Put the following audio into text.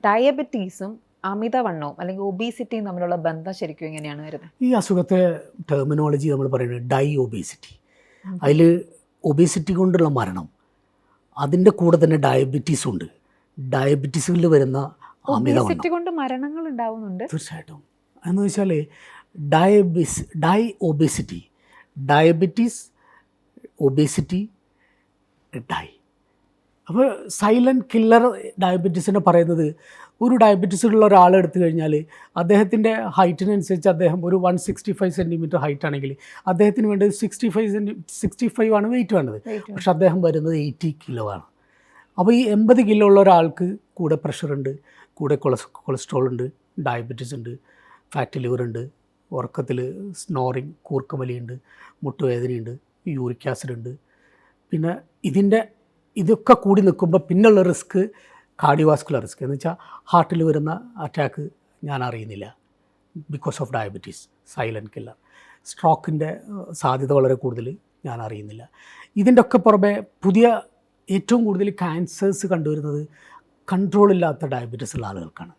ഡയബറ്റീസും അമിതവണ്ണവും അല്ലെങ്കിൽ ഒബീസിറ്റിയും തമ്മിലുള്ള ബന്ധം ശരിക്കും എങ്ങനെയാണ് വരുന്നത്? ഈ അസുഖത്തെ ടെർമിനോളജി നമ്മൾ പറയുന്നത് ഡൈ ഒബേസിറ്റി. അതിൽ ഒബേസിറ്റി കൊണ്ടുള്ള മരണം, അതിൻ്റെ കൂടെ തന്നെ ഡയബറ്റീസും ഉണ്ട്. ഡയബറ്റീസിൽ വരുന്ന ഒബീസിറ്റി കൊണ്ട് മരണങ്ങൾ ഉണ്ടാവുന്നുണ്ട്. തീർച്ചയായിട്ടും. എന്ന് വെച്ചാൽ die obesity, diabetes, obesity, die. അപ്പോൾ സൈലൻറ്റ് കില്ലർ ഡയബറ്റീസിനെ പറയുന്നത്, ഒരു ഡയബറ്റീസ് ഉള്ള ഒരാളെ എടുത്തു കഴിഞ്ഞാൽ അദ്ദേഹത്തിൻ്റെ ഹൈറ്റിനനുസരിച്ച് അദ്ദേഹം ഒരു 165 സെൻറ്റിമീറ്റർ ഹൈറ്റ് ആണെങ്കിൽ അദ്ദേഹത്തിന് വേണ്ടത് 65 ആണ് വെയിറ്റ് വേണ്ടത്. പക്ഷെ അദ്ദേഹം വരുന്നത് 80 കിലോ ആണ്. അപ്പോൾ ഈ 80 കിലോ ഉള്ള ഒരാൾക്ക് കൂടെ പ്രഷറുണ്ട്, കൂടെ കൊളസ്ട്രോൾ ഉണ്ട്, ഡയബറ്റീസ് ഉണ്ട്, ഫാറ്റ് ലിവർ ഉണ്ട്, ഉറക്കത്തിൽ സ്നോറിങ്, കൂർക്കമലിയുണ്ട്, മുട്ടുവേദനയുണ്ട്, യൂറിക് ആസിഡ് ഉണ്ട്. പിന്നെ ഇതൊക്കെ കൂടി നിൽക്കുമ്പോൾ പിന്നുള്ള റിസ്ക് കാർഡിയോവാസ്കുലർ റിസ്ക് എന്ന് വെച്ചാൽ ഹാർട്ടിൽ വരുന്ന അറ്റാക്ക് ഞാൻ അറിയുന്നില്ല, because of diabetes, silent killer. സ്ട്രോക്കിൻ്റെ സാധ്യത വളരെ കൂടുതൽ ഞാൻ അറിയുന്നില്ല. ഇതിൻ്റെ ഒക്കെ പുറമെ ഏറ്റവും കൂടുതൽ ക്യാൻസേഴ്സ് കണ്ടുവരുന്നത് കൺട്രോളില്ലാത്ത ഡയബറ്റീസ് ഉള്ള ആളുകൾക്കാണ്.